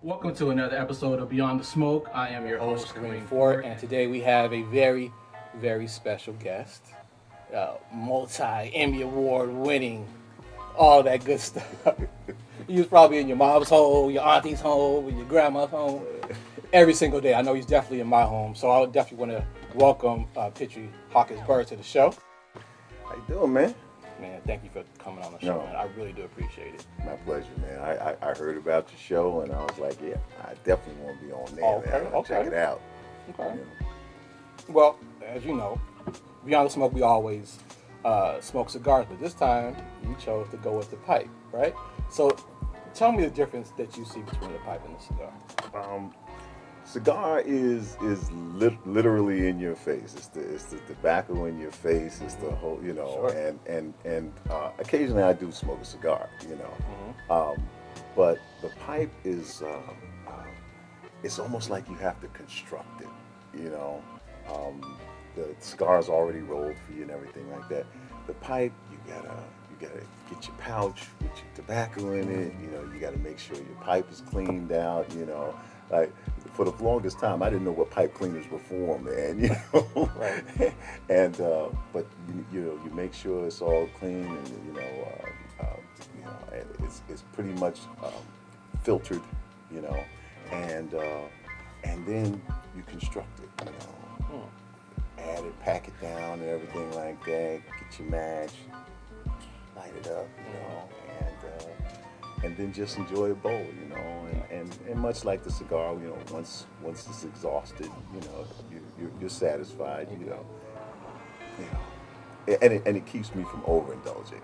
Welcome to another episode of Beyond the Smoke. I am your host, Kareem Fort, and today we have a very, very special guest. Multi-Emmy Award winning, all that good stuff. He was probably in your mom's home, your auntie's home, or your grandma's home every single day. I know he's definitely in my home, so I would definitely want to welcome Petri Hawkins Byrd to the show. How you doing, man? Man, thank you for coming on the show, man. I really do appreciate it. My pleasure, man. I heard about your show, and I was like, yeah, I definitely want to be on there, man. Check it out. Okay. Well, as you know, Beyond the Smoke, we always smoke cigars, but this time you chose to go with the pipe, right? So tell me the difference that you see between the pipe and the cigar. Cigar is literally in your face. It's the tobacco in your face. It's the whole, Sure. and occasionally I do smoke a cigar, but the pipe is it's almost like you have to construct it, The cigar's already rolled for you and everything like that. The pipe, you gotta get your pouch with your tobacco in it. You gotta make sure your pipe is cleaned out. Like for the longest time, I didn't know what pipe cleaners were for, man. Right. And but you make sure it's all clean, and it's pretty much filtered, and then you construct it, add it, pack it down, and everything like that. Get your match, light it up, and then just enjoy a bowl, and much like the cigar, once it's exhausted, you're satisfied, and it keeps me from overindulging.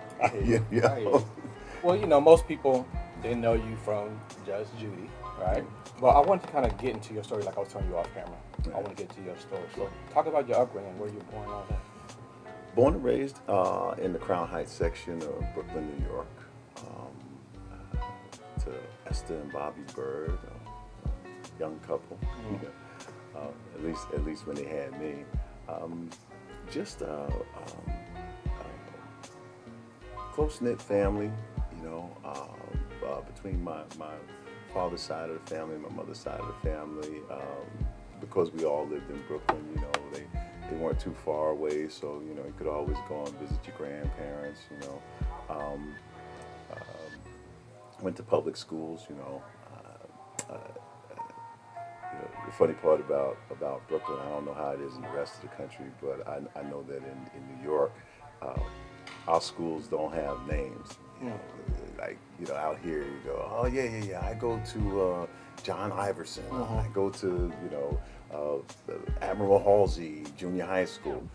Well, most people, they know you from Judge Judy, right? Well, I want to kind of get into your story like I was telling you off camera. I want to get to your story. So talk about your upbringing, where you were born and all that. Born and raised in the Crown Heights section of Brooklyn, New York, to Esther and Bobby Byrd, a young couple, at least when they had me. Just a close-knit family, between my father's side of the family and my mother's side of the family. Because we all lived in Brooklyn, they weren't too far away, so you could always go and visit your grandparents. Went to public schools. The funny part about Brooklyn, I don't know how it is in the rest of the country, but I know that in New York, our schools don't have names. Out here you go, oh yeah, I go to John Iverson. I go to Admiral Halsey Junior High School.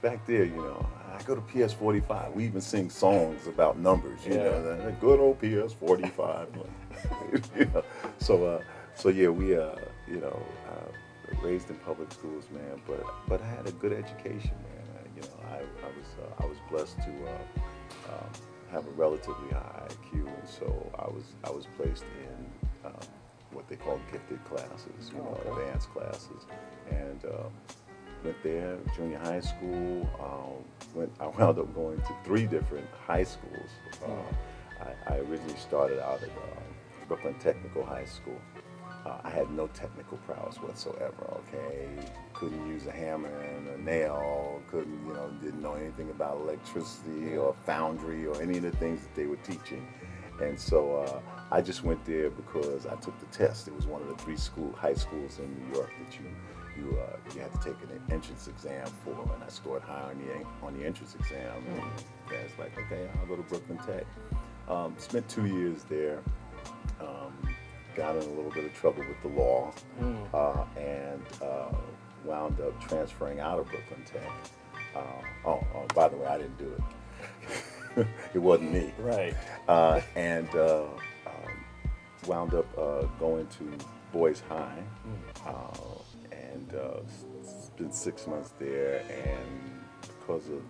Back there, I go to PS 45. We even sing songs about numbers, the good old PS 45. So yeah, we raised in public schools, man. But I had a good education, man. I was blessed to have a relatively high IQ, and so I was placed in what they call gifted classes, advanced classes, and went there, junior high school. I wound up going to 3 different high schools. I originally started out at Brooklyn Technical High School. I had no technical prowess whatsoever. Okay, couldn't use a hammer and a nail. Didn't know anything about electricity or foundry or any of the things that they were teaching. And so I just went there because I took the test. It was one of the 3 high schools in New York that you had to take an entrance exam for, and I scored high on the entrance exam. And it's like, okay, I'll go to Brooklyn Tech. Spent 2 years there. Got in a little bit of trouble with the law, and wound up transferring out of Brooklyn Tech. By the way, I didn't do it. It wasn't me. Right. And wound up going to Boys High, and spent 6 months there. And because of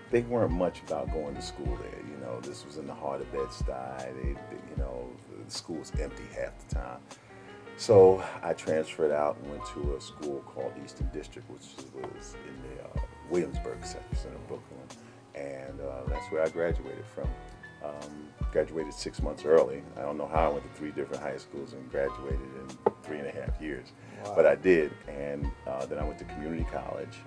they weren't much about going to school there. This was in the heart of Bed-Stuy. The school was empty half the time. So I transferred out and went to a school called Eastern District, which was in the Williamsburg section of Brooklyn, and that's where I graduated from. Graduated 6 months early. I don't know how I went to 3 different high schools and graduated in 3.5 years. Wow. But I did. And then I went to community college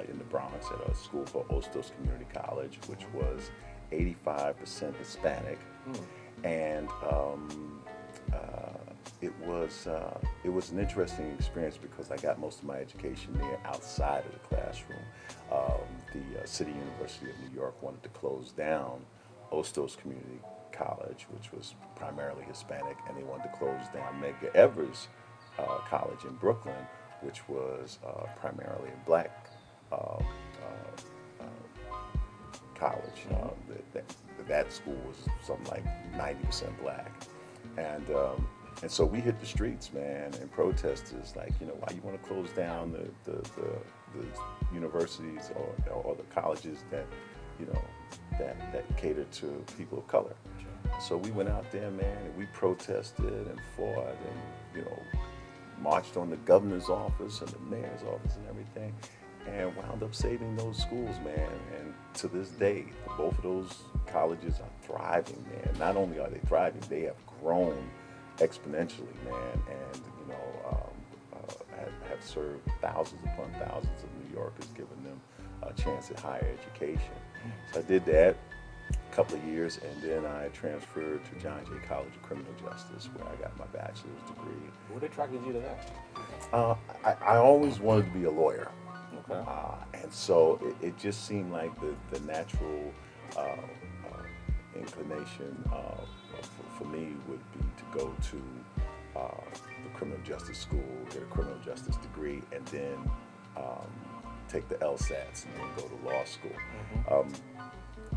in the Bronx at a school called Ostos Community College, which was 85% Hispanic. And it was an interesting experience because I got most of my education there outside of the classroom. The City University of New York wanted to close down Ostos Community College, which was primarily Hispanic, and they wanted to close down Medgar Evers College in Brooklyn, which was primarily a black college. That school was something like 90% black, and so we hit the streets, man, and protesters like, why you want to close down the universities or the colleges that that cater to people of color. So we went out there, man, and we protested and fought and, marched on the governor's office and the mayor's office and everything, and wound up saving those schools, man. And to this day, both of those colleges are thriving, man. Not only are they thriving, they have grown exponentially, man, and, have served thousands upon thousands of New Yorkers, giving them a chance at higher education. So I did that a couple of years, and then I transferred to John Jay College of Criminal Justice, where I got my bachelor's degree. What attracted you to that? I always wanted to be a lawyer. Okay. And so it just seemed like the natural inclination for me would be to go to the criminal justice school, get a criminal justice degree, and then take the LSATs and then go to law school.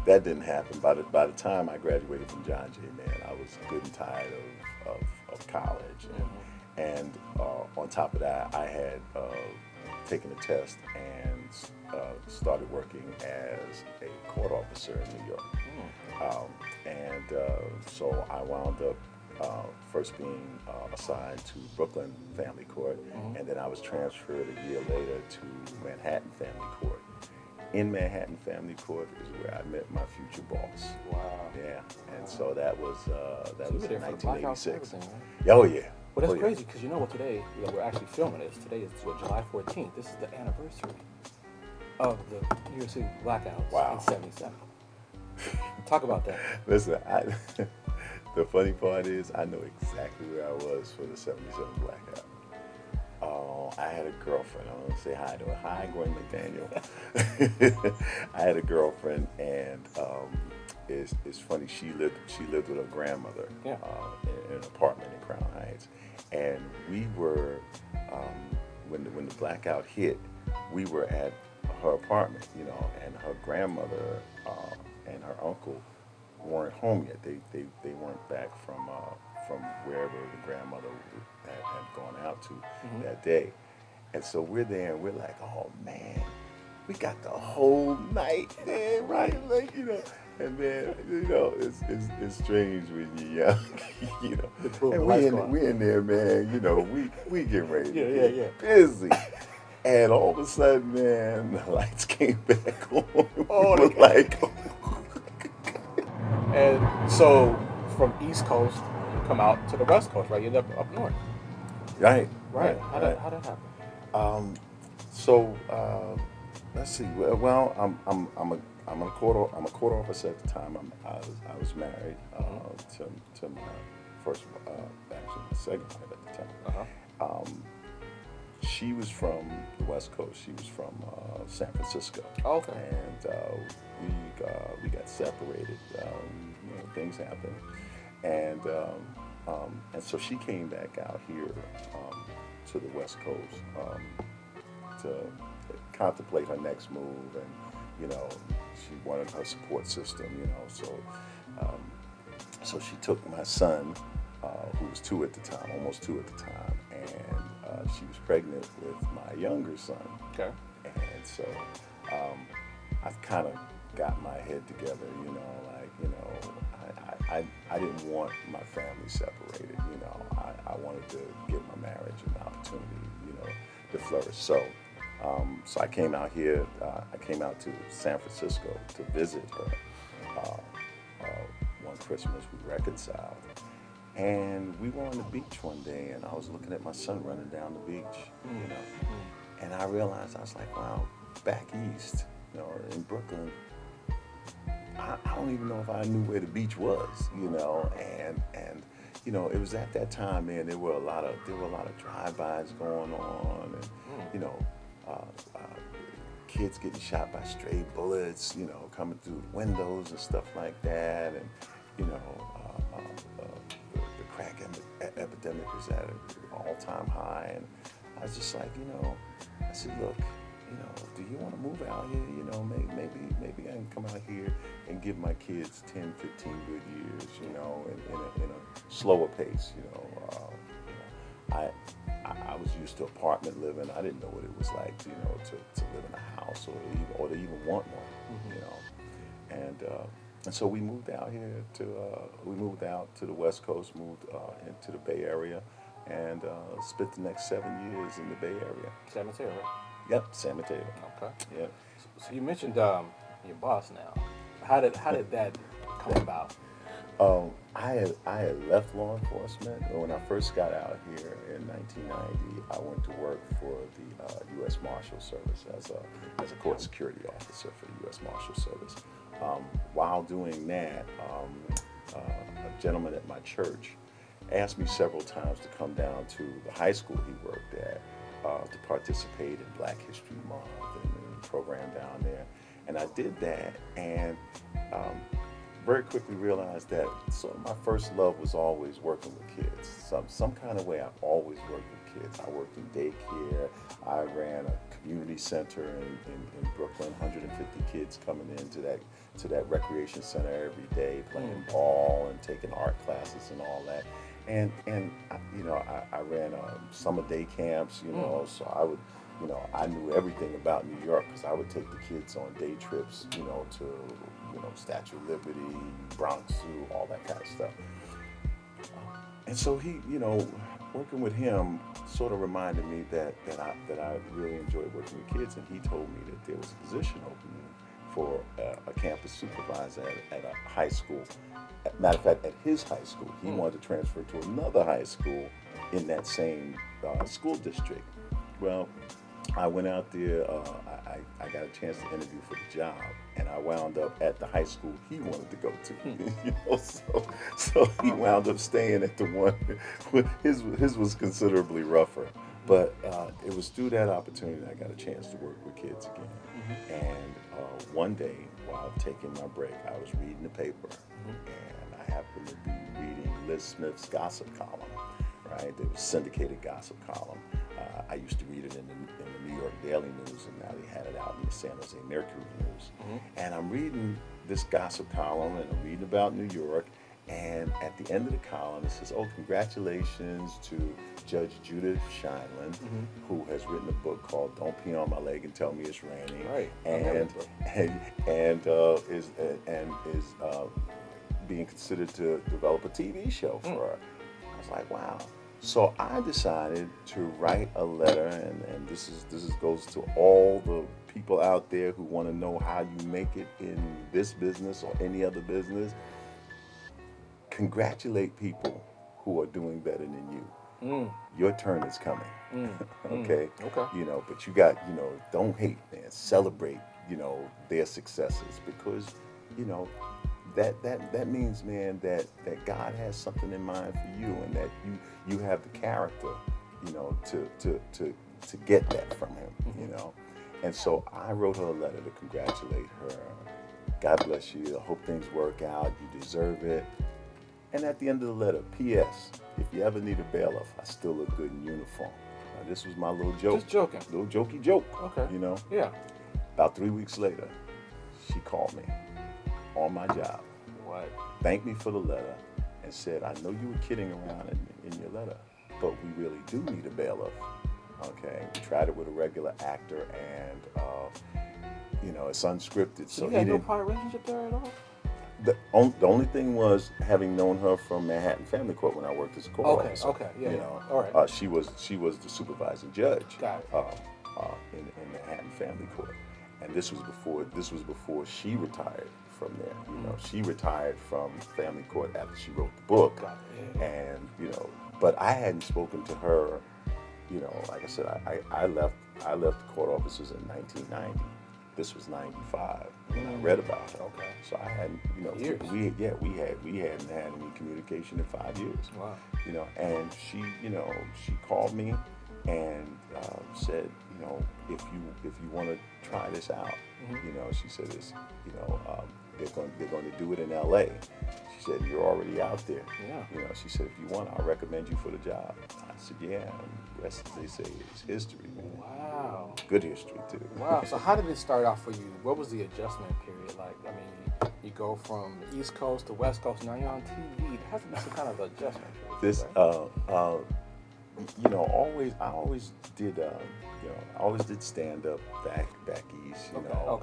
That didn't happen. By the time I graduated from John Jay, man, I was good and tired of college. And on top of that, I had taken a test and started working as a court officer in New York. So I wound up first being assigned to Brooklyn Family Court, and then I was transferred a year later to Manhattan Family Court. In Manhattan Family Court is where I met my future boss. Wow. Yeah, and so that was in 1986. Right? Oh yeah. Well, that's crazy because today we're actually filming this. Today is July 14th. This is the anniversary of the New York City blackouts in '77. Talk about that. Listen, the funny part is I know exactly where I was for the '77 blackout. I had a girlfriend. I want to say hi to her. Hi, Gwen McDaniel. I had a girlfriend, and it's funny. She lived with her grandmother in an apartment in Crown Heights, and we were when the blackout hit, we were at her apartment, and her grandmother and her uncle weren't home yet. They weren't back from wherever the grandmother had gone out to that day. And so we're there and we're like, oh man, we got the whole night, man, right? Like, and man, it's strange when you're young, and we in there, man, we get ready to get busy. And all of a sudden, man, the lights came back on. We were like, And so from East Coast, you come out to the West Coast, right? You end up north. Right. How did that happen? Let's see. Well, I'm a court officer at the time. I was married to my first, actually my second wife at the time. She was from the West Coast. She was from San Francisco. Oh, okay. And we got separated. Things happened, and so she came back out here to the West Coast to contemplate her next move, and she wanted her support system. So she took my son, who was 2 at the time, almost 2 at the time, and she was pregnant with my younger son. Okay. And so I kind of got my head together, I didn't want my family separated, I wanted to give my marriage an opportunity, to flourish. So I came out here, I came out to San Francisco to visit her on Christmas. We reconciled. And we were on the beach one day, and I was looking at my son running down the beach, you know. And I realized, I was like, wow, back east, you know, in Brooklyn, I don't even know if I knew where the beach was, you know. And you know, it was at that time, man, there were a lot of drive-bys going on, and you know, kids getting shot by stray bullets, you know, coming through the windows and stuff like that, and you know, the crack epidemic is at an all-time high, and I was just like, you know, I said, look, you know, do you want to move out here? You know, maybe I can come out here and give my kids 10, 15 good years, you know, in a slower pace, you know. I was used to apartment living. I didn't know what it was like, you know, to live in a house or to even want one, you know. And so we moved out here we moved out to the West Coast, moved into the Bay Area, and spent the next 7 years in the Bay Area. San Mateo, right? Yep, San Mateo. Okay. Yep. So you mentioned your boss now. How did that come about? I had left law enforcement when I first got out here in 1990. I went to work for the U.S. Marshal Service as a court security officer for the U.S. Marshal Service. While doing that, a gentleman at my church asked me several times to come down to the high school he worked at to participate in Black History Month and the program down there. And I did that, and very quickly realized that sort of my first love was always working with kids. Some kind of way I've always worked with kids. I worked in daycare. I ran a community center in Brooklyn, 150 kids coming into that recreation center every day, playing ball and taking art classes and all that. And you know, I ran summer day camps, you know, so I would, you know, I knew everything about New York because I would take the kids on day trips, you know, to, you know, Statue of Liberty, Bronx Zoo, all that kind of stuff. And so he, you know, working with him sort of reminded me that I really enjoyed working with kids, and he told me that there was a position opening for a campus supervisor at a high school. Matter of fact, at his high school, he wanted to transfer to another high school in that same school district. Well, I went out there, I got a chance to interview for the job, and I wound up at the high school he wanted to go to. You know, so he wound up staying at the one, his was considerably rougher. But it was through that opportunity that I got a chance to work with kids again. And one day, while taking my break, I was reading the paper, and I happened to be reading Liz Smith's gossip column, right? There was syndicated gossip column. I used to read it in the New York Daily News, and now they had it out in the San Jose Mercury News. And I'm reading this gossip column, and I'm reading about New York, and at the end of the column, it says, oh, congratulations to Judge Judith Scheinland, who has written a book called Don't Pee on My Leg and Tell Me It's Raining, Right. and is being considered to develop a TV show for her. I was like, wow. So I decided to write a letter, and this goes to all the people out there who want to know how you make it in this business or any other business. Congratulate people who are doing better than you. Your turn is coming. Okay? Okay. You know, but you got, you know, don't hate, man. Celebrate, you know, their successes, because, you know, that means, man, that God has something in mind for you, and that you have the character, you know, to get that from him, you know. And so I wrote her a letter to congratulate her. God bless you. I hope things work out. You deserve it. And at the end of the letter, P.S. If you ever need a bailiff, I still look good in uniform. Now, this was my little joke. Just joking. Little jokey joke. Okay. You know? Yeah. About 3 weeks later, she called me on my job. What? Thanked me for the letter and said, I know you were kidding around in your letter, but we really do need a bailiff. Okay? We tried it with a regular actor, and, you know, it's unscripted. So you had no prior relationship there at all? The only thing was having known her from Manhattan Family Court when I worked as a court officer. Okay, yeah, you yeah. know, All right. She was the supervising judge. Got it. In Manhattan Family Court, and this was before she retired from there. You know, she retired from family court after she wrote the book, and you know, but I hadn't spoken to her. You know, like I said, I left the court offices in 1990. This was 95 when I read about her. Okay. So I hadn't, you know, Years. we hadn't had any communication in 5 years. Wow. You know, and she, you know, she called me and said, you know, if you want to try this out, you know, she said it's, you know, they're going to do it in L.A. She said, you're already out there. Yeah. You know, she said, if you want, I'll recommend you for the job. I said, yeah. And the rest, they say, is history, man. Wow. Good history, too. Wow. So how did it start off for you? What was the adjustment period like? I mean, you go from the East Coast to West Coast. Now you're on TV. There has to be some kind of adjustment period. This, right? you know, I always did, you know, I always did stand up back east, you know,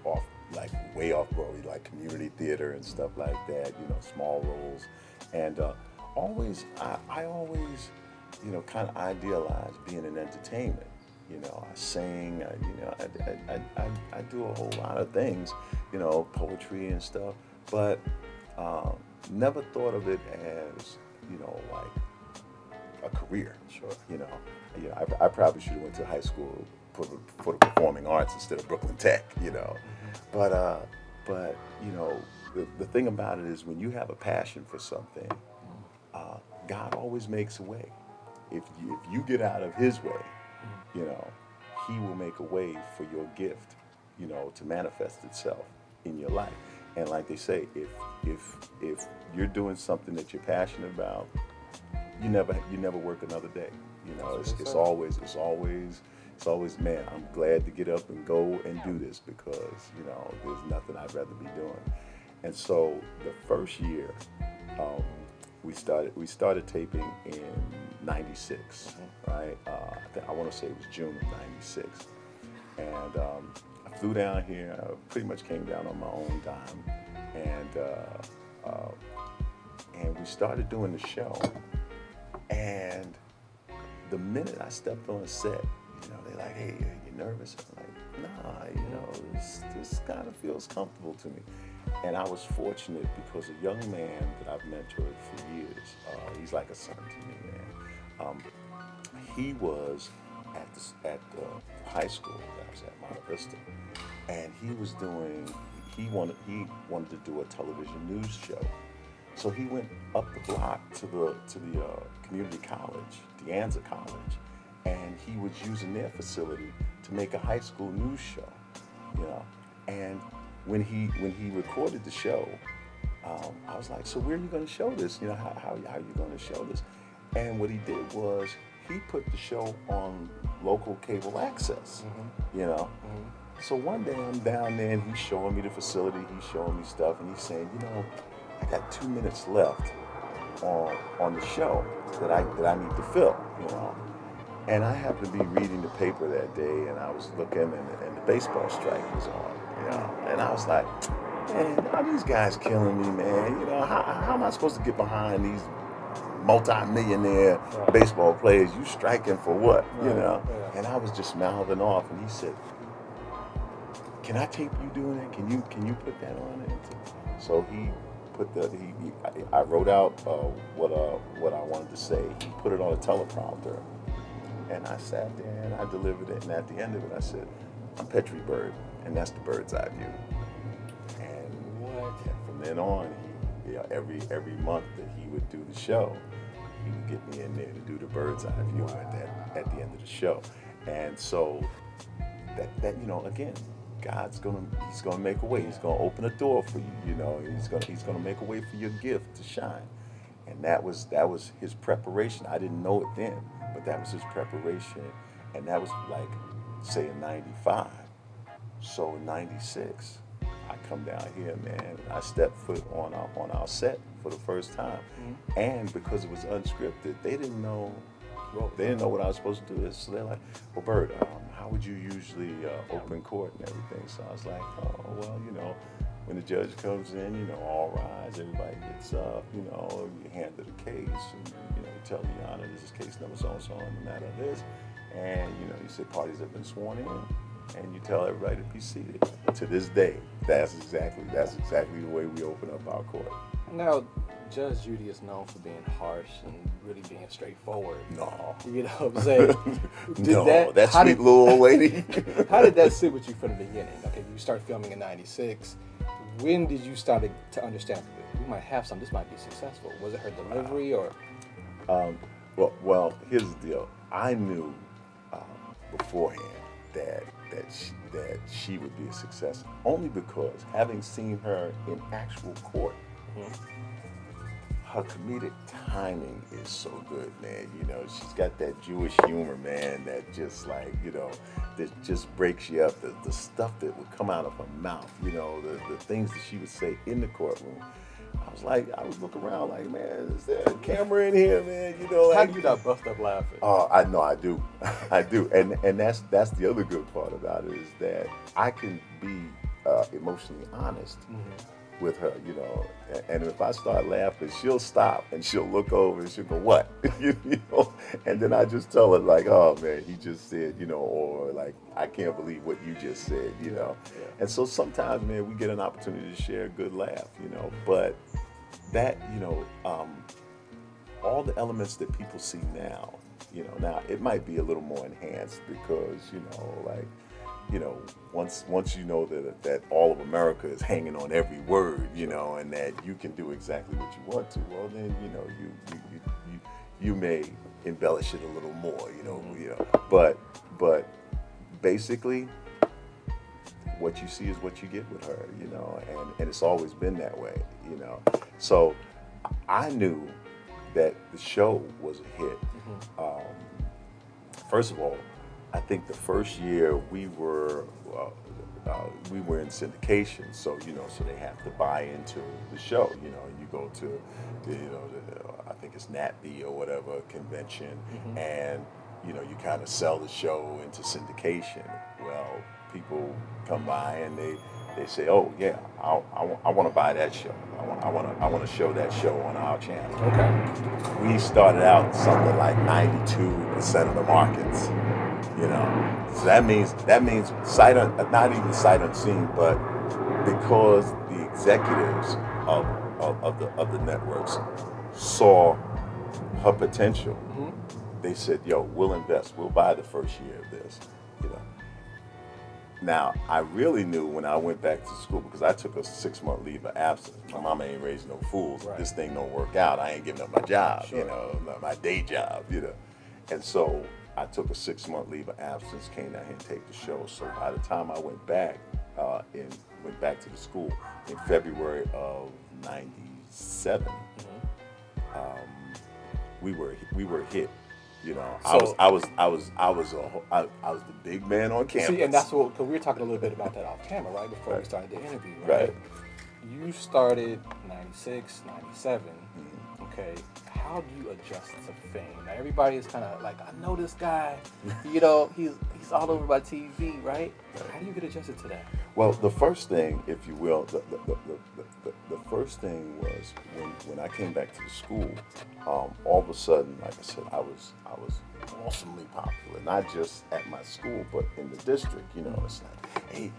off, like way off Broadway, like community theater and stuff like that, you know, small roles. And I always, you know, kind of idealized being in entertainment. You know, I sing, you know, I do a whole lot of things, you know, poetry and stuff, but never thought of it as, you know, like a career. Sure. You know, I probably should have went to high school for the performing arts instead of Brooklyn Tech, you know. But you know, the thing about it is when you have a passion for something, God always makes a way. If you get out of His way, you know, He will make a way for your gift, you know, to manifest itself in your life. And like they say, if you're doing something that you're passionate about, you never work another day. You know, it's always, man, I'm glad to get up and go and do this because, you know, there's nothing I'd rather be doing. And so the first year, we started taping in '96, right? I want to say it was June of '96, and I flew down here. I pretty much came down on my own dime, and we started doing the show. And the minute I stepped on the set, you know, they're like, "Hey, you nervous?" I'm like, "Nah, you know, this kind of feels comfortable to me." And I was fortunate because a young man that I've mentored for years, he's like a son to me, man. He was at the high school that I was at, Monte Vista, and he wanted to do a television news show. So he went up the block to the community college, De Anza College, and he was using their facility to make a high school news show, you know. And when he recorded the show, I was like, so where are you going to show this? You know, how are you going to show this? And what he did was he put the show on local cable access, you know. So one day I'm down there and he's showing me the facility, he's showing me stuff, and he's saying, you know, I got 2 minutes left on the show that I need to fill, you know. And I happened to be reading the paper that day, and I was looking, and the baseball strike was on, you know. And I was like, man, are these guys killing me, man? You know, how am I supposed to get behind these multi-millionaire baseball players? You striking for what, you know? And I was just mouthing off, and he said, can I tape you doing that? Can you put that on it? So he put I wrote out what I wanted to say. He put it on a teleprompter, and I sat there and I delivered it. And at the end of it, I said, "I'm Petri Byrd, and that's the bird's eye view." And from then on, every month that he would do the show, he would get me in there to do the bird's eye view at the end of the show. And so that you know, again, he's gonna make a way. He's gonna open a door for you. You know, he's gonna make a way for your gift to shine. And that was his preparation. I didn't know it then, but that was his preparation. And that was like, say, in '95. So in '96, I come down here, man, and I stepped foot on our set for the first time. And because it was unscripted, they didn't know what I was supposed to do. So they're like, "Well, Byrd, how would you usually open court and everything?" So I was like, "Oh, well, you know, when the judge comes in, you know, all rise, everybody gets up, you know, you hand the case, and, you know, you tell the Honor, this is case number so-and-so on the matter of this, and, you know, you say parties have been sworn in, and you tell everybody to be seated." To this day, That's exactly the way we open up our court. Now, Judge Judy is known for being harsh and really being straightforward. No. You know what I'm saying? That sweet little old lady. How did that sit with you from the beginning? Okay, you started filming in '96. When did you start to understand that we might have something, this might be successful? Was it her delivery or? Well, here's the deal. I knew beforehand that she would be a success, only because having seen her in actual court, her comedic timing is so good, man. You know, she's got that Jewish humor, man, that just like, you know, that just breaks you up. The stuff that would come out of her mouth, you know, the things that she would say in the courtroom. I would look around like, man, is there a camera in here, man? You know, how do you not bust up laughing? Oh, I know, I do, I do, and that's the other good part about it, is that I can be emotionally honest with her, you know, and if I start laughing, she'll stop and she'll look over and she'll go, what? You know, and then I just tell her like, oh man, he just said, you know, or like, I can't believe what you just said, you know. Yeah. And so sometimes, man, we get an opportunity to share a good laugh, you know, but that, you know, all the elements that people see now, you know, now it might be a little more enhanced because, you know, like, you know, once you know that all of America is hanging on every word, you know, and that you can do exactly what you want to, well then, you know, you may embellish it a little more, you know, but basically what you see is what you get with her, you know, and it's always been that way, you know. So I knew that the show was a hit. First of all, I think the first year we were in syndication, so you know, so they have to buy into the show. You know, you go to, I think it's NatB or whatever convention, and you know, you kind of sell the show into syndication. Well, people come by and they say, oh yeah, I want to buy that show. I want to show that show on our channel. Okay. We started out something like 92% of the markets. You know, so that means not even sight unseen, but because the executives of the networks saw her potential, they said, "Yo, we'll invest. We'll buy the first year of this." You know. Now, I really knew when I went back to school, because I took a 6-month leave of absence. My mama ain't raised no fools. Right. If this thing don't work out, I ain't giving up my job. Sure. You know, my day job. You know, and so I took a 6-month leave of absence, came down here and take the show. So by the time I went back to the school in February of '97, we were hit. You know, so, I was the big man on campus. See, and that's what, because we were talking a little bit about that off camera, right, before we started the interview, right? You started '96, '97. Okay, how do you adjust to fame? Now everybody is kind of like, I know this guy, you know, he's all over my TV, right? How do you get adjusted to that? Well, the first thing, if you will, the first thing was when I came back to the school, all of a sudden, like I said, I was awesomely popular, not just at my school, but in the district. You know, it's like, hey,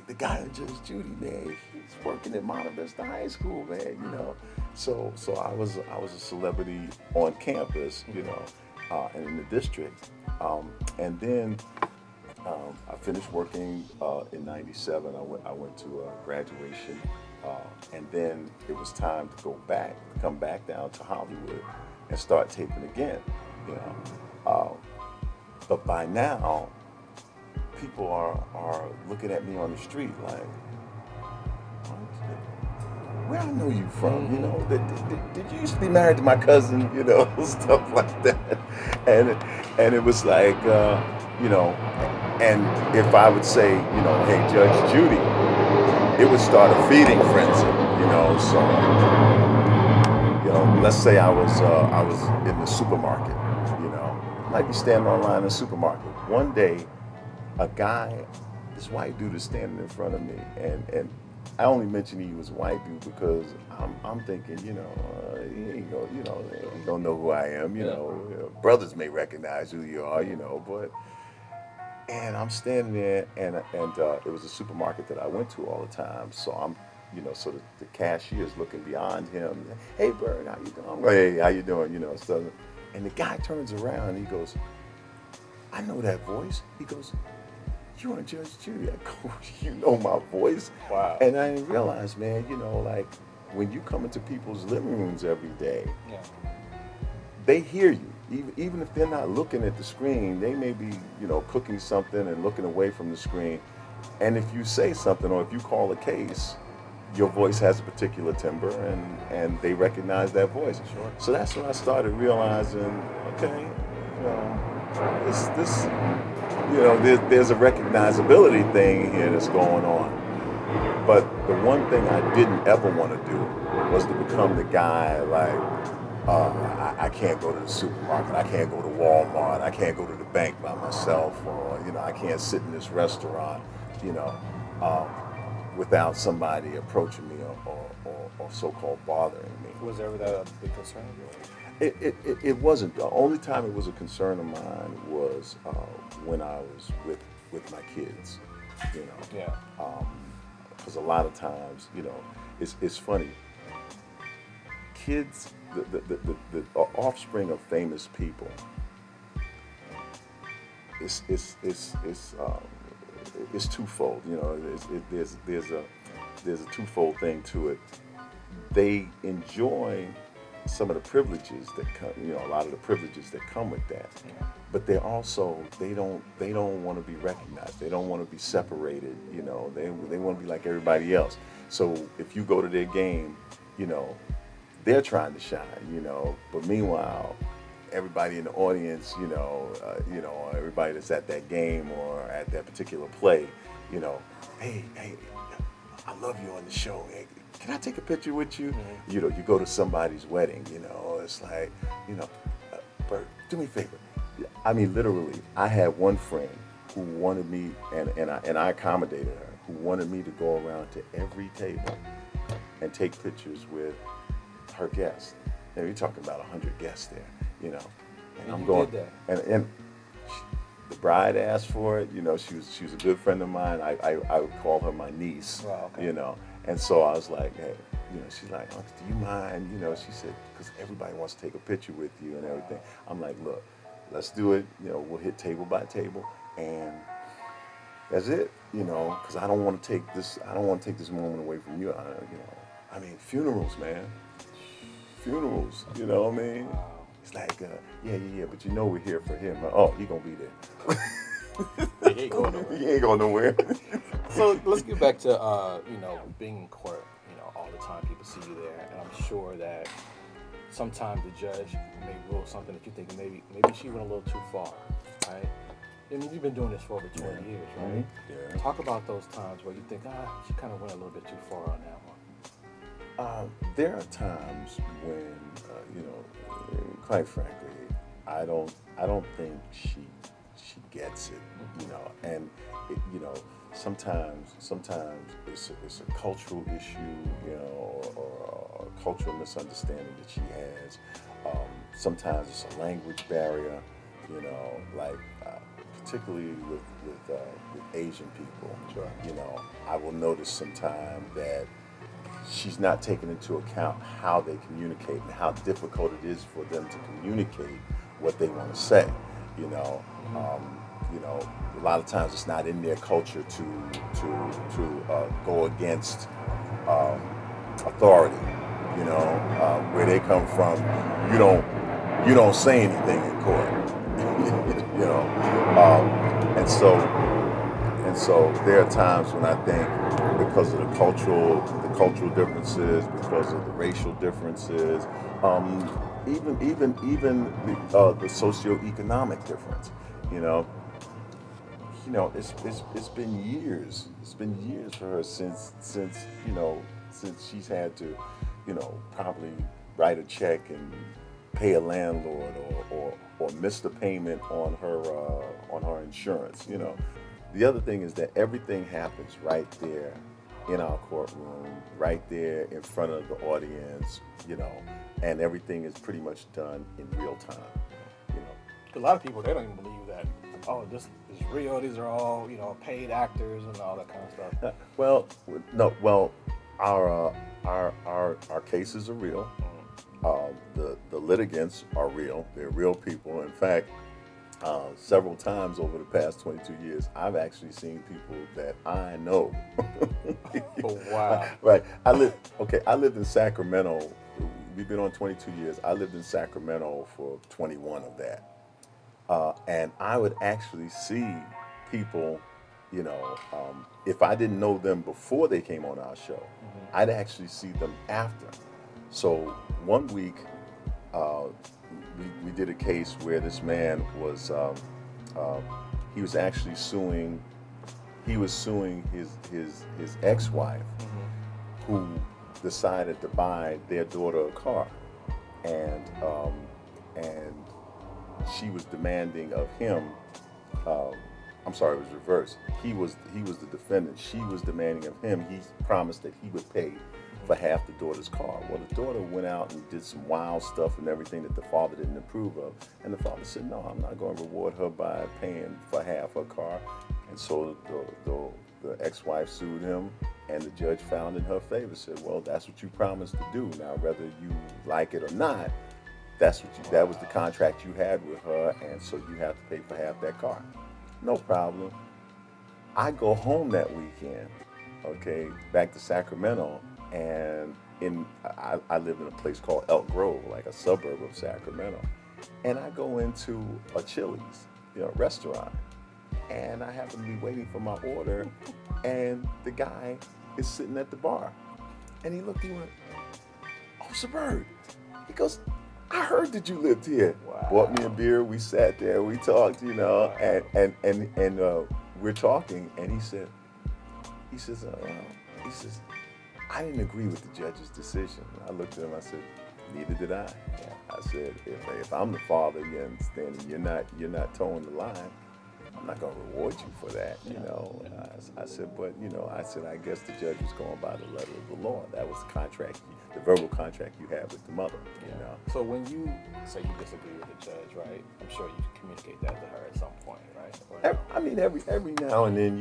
the guy in Judge Judy, man, he's working at Monte Vista High School, man. You know, so I was a celebrity on campus, you know, and in the district, and then. I finished working in '97. I went to graduation, and then it was time to come back down to Hollywood and start taping again. You know, but by now, people are looking at me on the street like, where I know you from? You know, did you used to be married to my cousin? You know, stuff like that, and it was like, you know. And if I would say, you know, hey, Judge Judy, it would start a feeding frenzy, you know. So, you know, let's say I was in the supermarket, you know, might be standing online in the supermarket. One day, a guy, this white dude is standing in front of me, and I only mention he was a white dude because I'm thinking, you know, he don't know who I am, you know. Brothers may recognize who you are, you know, but. And I'm standing there, and it was a supermarket that I went to all the time. So I'm, so the cashier is looking beyond him. Hey, Byrd, how you doing? I'm like, hey, how you doing? So, and the guy turns around and he goes, I know that voice. He goes, you want Judge Judy? I go, you know my voice? Wow. And I didn't realize, man, like when you come into people's living rooms every day, Yeah. they hear you. Even if they're not looking at the screen, they may be, cooking something and looking away from the screen. And if you say something or if you call a case, your voice has a particular timbre and they recognize that voice. Sure. So that's when I started realizing, okay, there's a recognizability thing here that's going on. But the one thing I didn't ever want to do was to become the guy like, I can't go to the supermarket, I can't go to Walmart, I can't go to the bank by myself, or I can't sit in this restaurant, without somebody approaching me or so-called bothering me. Was ever that a big concern of yours? It wasn't. The only time it was a concern of mine was when I was with my kids, Yeah. Because a lot of times, it's funny. Kids, the offspring of famous people, it's twofold. There's a twofold thing to it. They enjoy some of the privileges that come, a lot of the privileges that come with that. But they don't want to be recognized. They don't want to be separated. They want to be like everybody else. So if you go to their game, they're trying to shine, but meanwhile, everybody in the audience, everybody that's at that game or at that particular play, hey, I love you on the show. Hey, can I take a picture with you? Mm-hmm. You go to somebody's wedding, it's like, Byrd, do me a favor. I mean, literally, I had one friend who wanted me, and I accommodated her, who wanted me to go around to every table and take pictures with her guests. Now, you're talking about 100 guests there, and I'm going, did that. And the bride asked for it. She was a good friend of mine. I would call her my niece. Wow, okay. And so I was like, hey, she's like, Uncle, do you mind? She said, because everybody wants to take a picture with you and everything. I'm like, look, let's do it. We'll hit table by table, and that's it. Because I don't want to take this. I don't want to take this moment away from you. I mean, funerals, man. Funerals. You know what I mean? Wow. It's like, yeah, but we're here for him. Oh, he gonna be there. He ain't going nowhere. He ain't going nowhere. So let's get back to being in court. All the time people see you there, and I'm sure that sometimes the judge may rule something that you think maybe she went a little too far, right? I mean, you've been doing this for over 20 years, right? Mm-hmm. Yeah. Talk about those times where you think, she kind of went a little bit too far on that one. There are times when, quite frankly, I don't think she gets it, and sometimes it's a cultural issue, or a cultural misunderstanding that she has. Sometimes it's a language barrier, particularly with Asian people. Sure. I will notice sometimes that she's not taking into account how they communicate and how difficult it is for them to communicate what they want to say. A lot of times it's not in their culture to go against authority. Where they come from, you don't say anything in court. And so there are times when I think, because of the cultural differences, because of the racial differences, even the socioeconomic difference, it's been years. It's been years for her since she's had to, probably write a check and pay a landlord or miss the payment on her insurance. The other thing is that everything happens right there in our courtroom, right there in front of the audience, and everything is pretty much done in real time. A lot of people, they don't even believe that, this is real. These are all, paid actors and all that kind of stuff. Well, no, well, our cases are real. The litigants are real. They're real people. In fact, several times over the past 22 years, I've actually seen people that I know. Oh, wow. Right. I lived in Sacramento. We've been on 22 years. I lived in Sacramento for 21 of that. And I would actually see people, if I didn't know them before they came on our show, I'd actually see them after. So one week, we did a case where this man was, he was actually suing, his ex-wife, who decided to buy their daughter a car, and she was demanding of him. I'm sorry, it was reversed. He was the defendant. She was demanding of him. He promised that he would pay for half the daughter's car. Well, the daughter went out and did some wild stuff and everything that the father didn't approve of. And the father said, no, I'm not going to reward her by paying for half her car. And so the ex-wife sued him, and the judge found in her favor, said, well, that's what you promised to do. Now, whether you like it or not, that was the contract you had with her, and so you have to pay for half that car. No problem. I go home that weekend, back to Sacramento, and I live in a place called Elk Grove, like a suburb of Sacramento, and I go into a Chili's, restaurant, and I happen to be waiting for my order, and the guy is sitting at the bar, and he went, Officer Byrd. He goes, I heard that you lived here. Wow. Bought me a beer. We sat there. We talked, and we're talking. And he says, I didn't agree with the judge's decision. I looked at him. I said, neither did I. I said, if I'm the father, you understand, and you're not towing the line, I'm not going to reward you for that, I said, but, I guess the judge was going by the letter of the law. That was the contract, the verbal contract you had with the mother, So when you say you disagree with the judge, right, I'm sure you communicate that to her at some point, right? No? I mean, every now and then,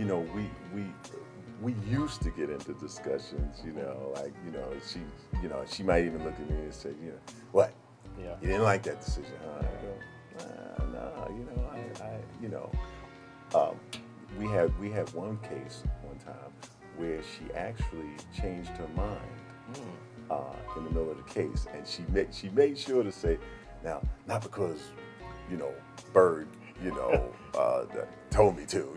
we used to get into discussions, she might even look at me and say, what? Yeah. You didn't like that decision, huh? I go, we had one case one time where she actually changed her mind in the middle of the case, and she made sure to say, now, not because Byrd told me to,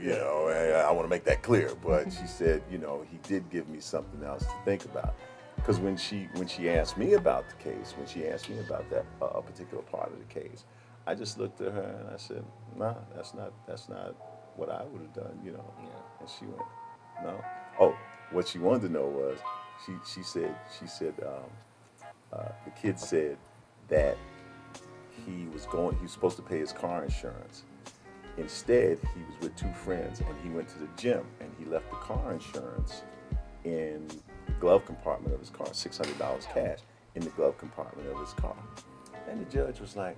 I want to make that clear, but she said, he did give me something else to think about. Because when she asked me about the case, when she asked me about that a particular part of the case, I just looked at her and I said, nah, that's not what I would have done, And she went, no. Oh, what she wanted to know was, she said the kid said that he was supposed to pay his car insurance. Instead, he was with two friends and he went to the gym and he left the car insurance in the glove compartment of his car, $600 cash in the glove compartment of his car. And the judge was like,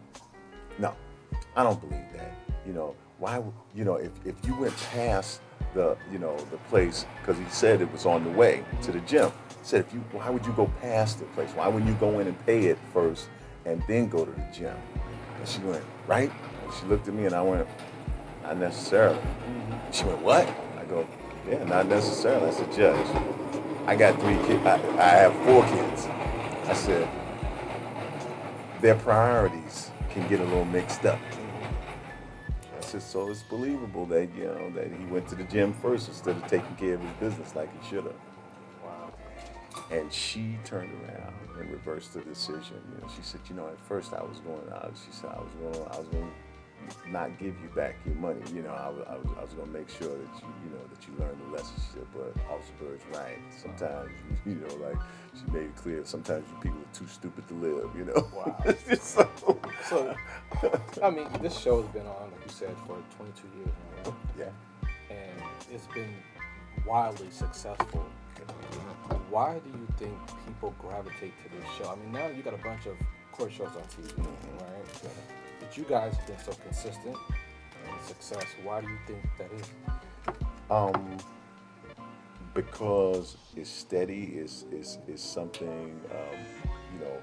no, I don't believe that. Why, if you went past the place, because he said it was on the way to the gym, he said, why would you go past the place? Why wouldn't you go in and pay it first and then go to the gym? And she went, right? And she looked at me and I went, not necessarily. She went, what? I go, yeah, not necessarily. I said, Judge, I got 3 kids. I have 4 kids. I said, their priorities can get a little mixed up. I said, so it's believable that, that he went to the gym first instead of taking care of his business like he should have. Wow. And she turned around and reversed the decision. She said, at first I was going out. She said, I was going to not give you back your money. I was going to make sure that you learned the lesson. She said, but Officer Byrd's right. Sometimes, like she made it clear, sometimes you people are too stupid to live, Wow. So, I mean, this show's been on, like you said, for 22 years now, right? Yeah. And it's been wildly successful. Why do you think people gravitate to this show? I mean, now you got a bunch of court shows on TV, right? But you guys have been so consistent and success. Why do you think that is? Um, because it's steady, is something, you know,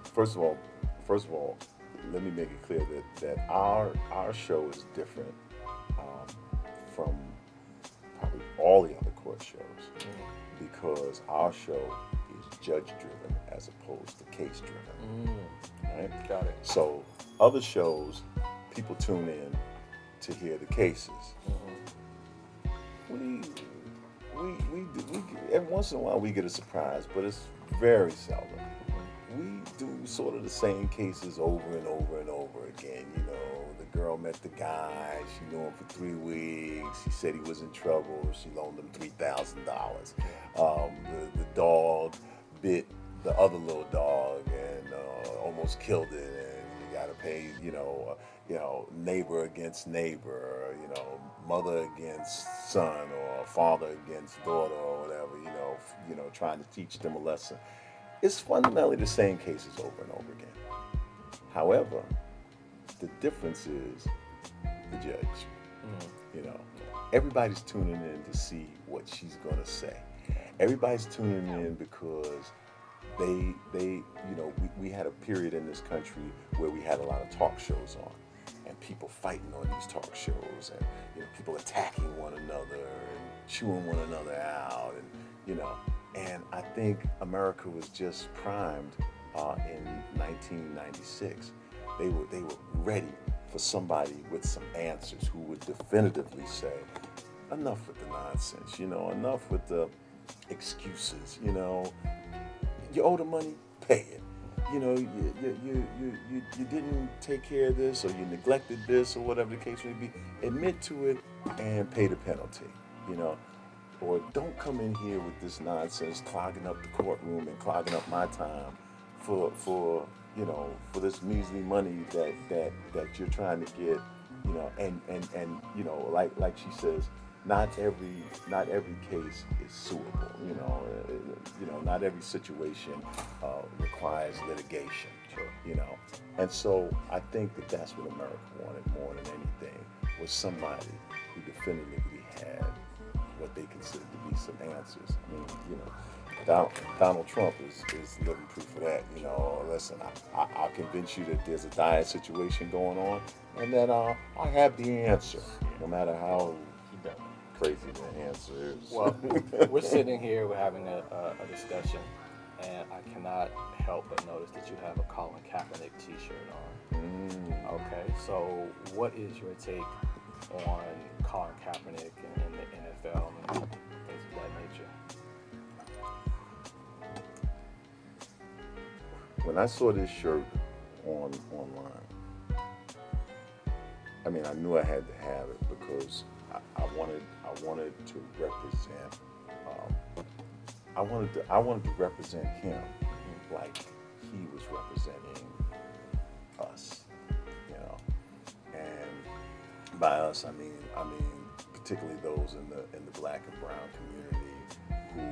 first of all, first of all, let me make it clear that our show is different from probably all the other court shows because our show is judge driven as opposed to case driven. Right? Got it. So other shows, people tune in to hear the cases. We every once in a while we get a surprise, but it's very seldom. We do sort of the same cases over and over and over again. You know, the girl met the guy, she knew him for 3 weeks, he said he was in trouble, she loaned him $3,000. The dog bit the other little dog and almost killed it, and you got to pay, neighbor against neighbor, mother against son or father against daughter or whatever, trying to teach them a lesson. It's fundamentally the same cases over and over again. However, the difference is the judge. Everybody's tuning in to see what she's gonna say. Everybody's tuning in because we had a period in this country where we had a lot of talk shows on, and people fighting on these talk shows, and people attacking one another and chewing one another out, and I think America was just primed in 1996. They were ready for somebody with some answers who would definitively say, enough with the nonsense, enough with the excuses, you owe the money, pay it. You didn't take care of this, or you neglected this, or whatever the case may be. Admit to it and pay the penalty, Or don't come in here with this nonsense, clogging up the courtroom and clogging up my time for this measly money that you're trying to get, like she says, not every case is suable, not every situation requires litigation, and so I think that's what America wanted more than anything, was somebody who definitively had what they consider to be some answers. I mean, Donald Trump is living proof of that. Listen, I'll convince you that there's a dire situation going on, and then I have the answer, no matter how crazy the answer is. Well, we're sitting here, we're having a discussion, and I cannot help but notice that you have a Colin Kaepernick t-shirt on. Okay, so what is your take on Colin Kaepernick and the NFL and things of that nature? When I saw this shirt online, I mean, I knew I had to have it because I wanted to represent. I wanted to represent him like he was representing us, And by us, I mean particularly those in the black and brown community who,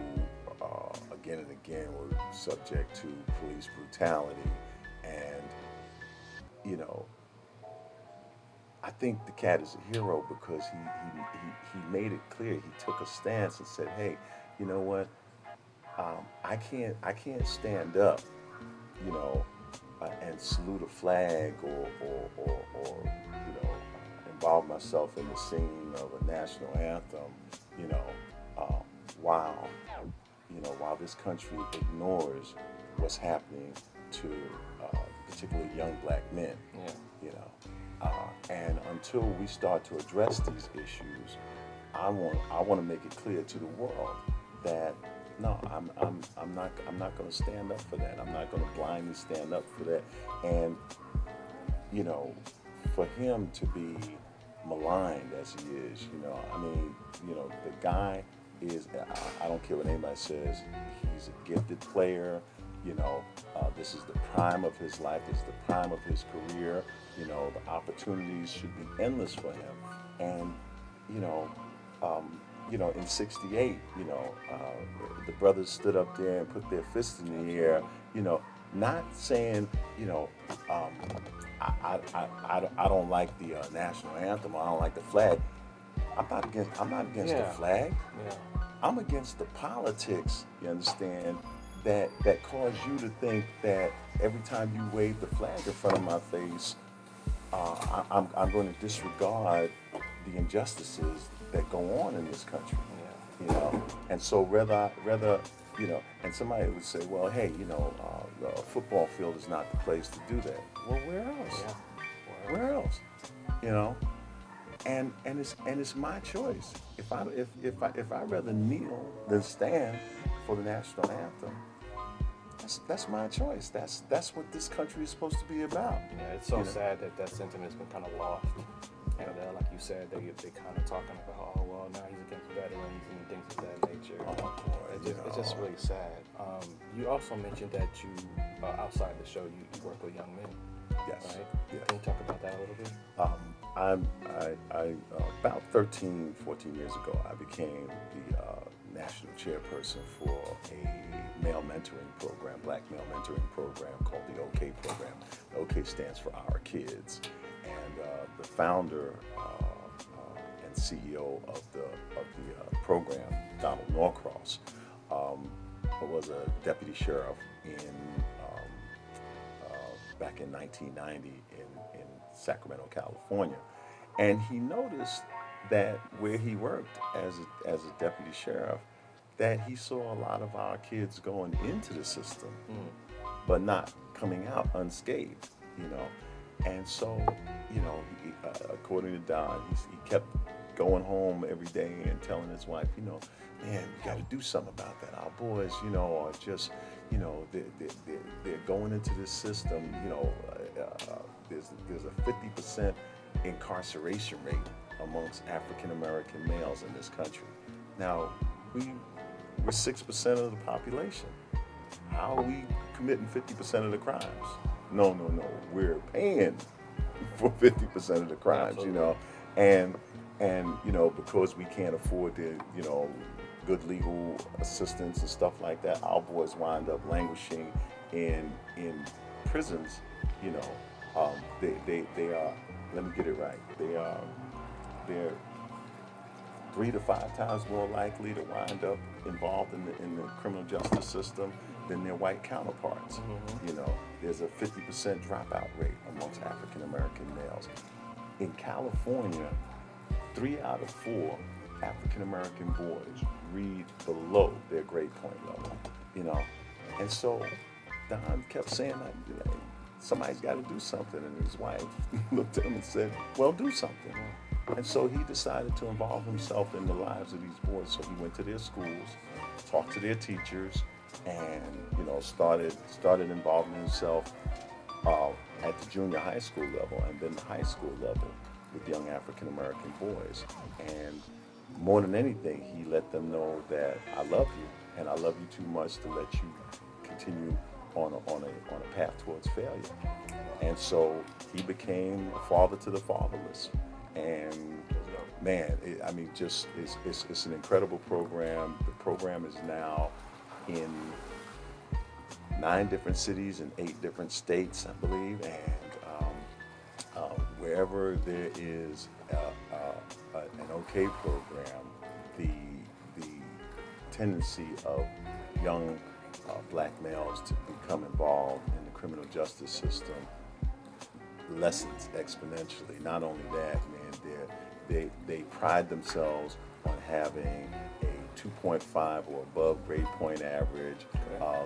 again and again, were subject to police brutality, and I think the cat is a hero because he made it clear. He took a stance and said, "Hey, you know what? I can't stand up, and salute a flag or involve myself in the singing of a national anthem, while this country ignores what's happening to particularly young black men, and until we start to address these issues, I want to make it clear to the world that no, I'm not going to stand up for that. I'm not going to blindly stand up for that. And for him to be maligned as he is, the guy is. I don't care what anybody says. He's a gifted player. This is the prime of his life. This is the prime of his career. The opportunities should be endless for him. And in '68, the brothers stood up there and put their fists in the air, Not saying, you know, um, I don't like the national anthem. Or I don't like the flag. I'm not against the Yeah. flag. Yeah. I'm against the politics. You understand that cause you to think that every time you wave the flag in front of my face, I'm going to disregard the injustices that go on in this country. Yeah. You know, and so rather, you know, and somebody would say, well, hey, you know, a football field is not the place to do that. Well, where else? Yeah. Where else? You know, and it's my choice. If I rather kneel than stand for the national anthem, that's my choice. That's what this country is supposed to be about. Yeah, it's so You know? sad that that sentiment has been kind of lost. And like you said, they kind of talking about, oh, well, now he's against veterans and things of that nature. Oh, boy, It's just really sad. You also mentioned that you, outside the show, you work with young men, Yes. right? Yes. Can you talk about that a little bit? I about 13, 14 years ago, I became the national chairperson for a male mentoring program, black male mentoring program called the OK program. The OK stands for Our Kids, and the founder and CEO of the program, Donald Norcross, was a deputy sheriff in back in 1990 in Sacramento, California. And he noticed that where he worked as a deputy sheriff, that he saw a lot of our kids going into the system, but not coming out unscathed, you know. And so, you know, according to Don, he kept going home every day and telling his wife, you know, man, we got to do something about that. Our boys, you know, are just, you know, they're going into this system, you know, there's a 50% incarceration rate amongst African American males in this country. Now, we're 6% of the population. How are we committing 50% of the crimes? No. We're paying for 50% of the crimes, you know, and you know, because we can't afford the, you know, good legal assistance and stuff like that, our boys wind up languishing in prisons. You know, they are. Let me get it right. They're 3 to 5 times more likely to wind up involved in the criminal justice system than their white counterparts. You know, there's a 50% dropout rate amongst African American males. In California, 3 out of 4 African American boys read below their grade point level. You know, and so Don kept saying that, you know, somebody's got to do something, and his wife looked at him and said, well, do something. And so he decided to involve himself in the lives of these boys. So he went to their schools, talked to their teachers, and, you know, started involving himself at the junior high school level and then the high school level with young African American boys. And more than anything, he let them know that I love you, and I love you too much to let you continue on a path towards failure. And so he became a father to the fatherless. And man, it's an incredible program. The program is now in 9 different cities and 8 different states, I believe. And wherever there is an OK program, the tendency of young black males to become involved in the criminal justice system lessens exponentially. Not only that, man, they pride themselves on having a 2.5 or above grade point average.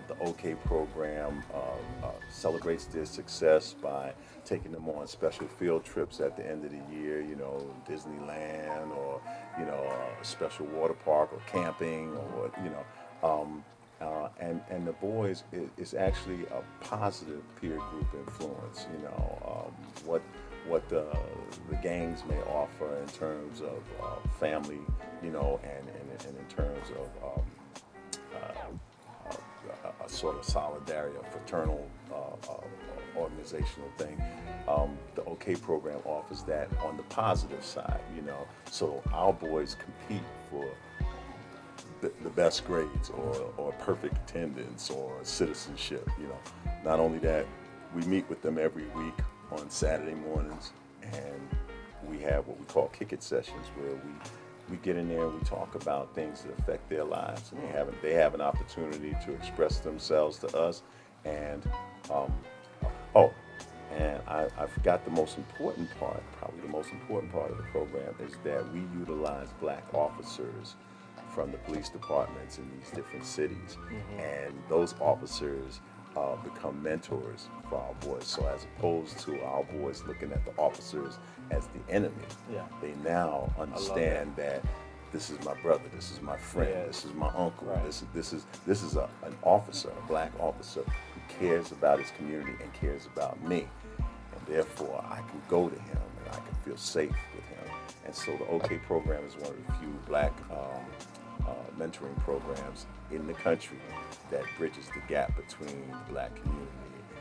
The OK program celebrates their success by taking them on special field trips at the end of the year, you know, Disneyland, or, you know, a special water park, or camping, or, you know, and the boys is actually a positive peer group influence. You know, what the gangs may offer in terms of family, you know, and in terms of a sort of solidarity, a fraternal organizational thing. The OK program offers that on the positive side, you know. So our boys compete for the best grades or perfect attendance or citizenship. You know, not only that, we meet with them every week on Saturday mornings, and we have what we call kick-it sessions, where we get in there and we talk about things that affect their lives, and they have an opportunity to express themselves to us. And and I forgot the most important part. Probably the most important part of the program is that we utilize black officers from the police departments in these different cities, and those officers become mentors for our boys. So as opposed to our boys looking at the officers as the enemy, they now understand that this is my brother, this is my friend, this is my uncle, this is an officer, a black officer who cares about his community and cares about me, and therefore I can go to him and I can feel safe with him. And so the OK program is one of the few black mentoring programs in the country that bridges the gap between the black community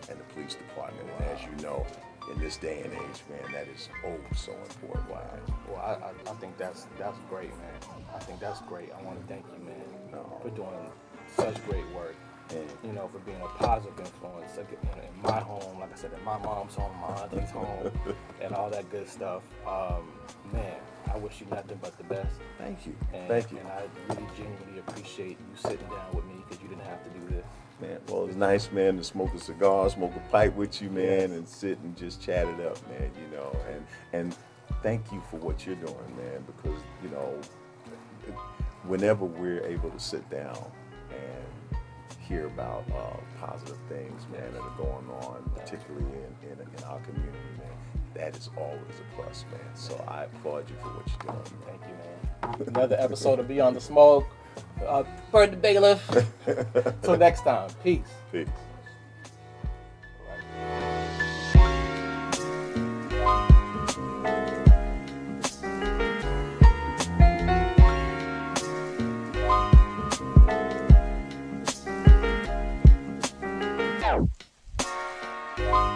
and the police department. And as you know, in this day and age, man, that is so important. Wow. Well, I think that's great, man. I think that's great. I want to thank you, man, for doing such great work. You know, for being a positive influence in my home, like I said, in my mom's home, my auntie's home, and all that good stuff. Man, I wish you nothing but the best. Thank you. Thank you. And I really genuinely appreciate you sitting down with me, because you didn't have to do this. Man, well, it's nice, man, to smoke a cigar, smoke a pipe with you, man, and sit and just chat it up, man, you know. And thank you for what you're doing, man, because, you know, whenever we're able to sit down and hear about positive things, man, that are going on, particularly in our community, man, that is always a plus, man. So I applaud you for what you're doing, man. Thank you, man. Another episode of Beyond the Smoke. Byrd the Bailiff. Till next time. Peace. Peace. Wow.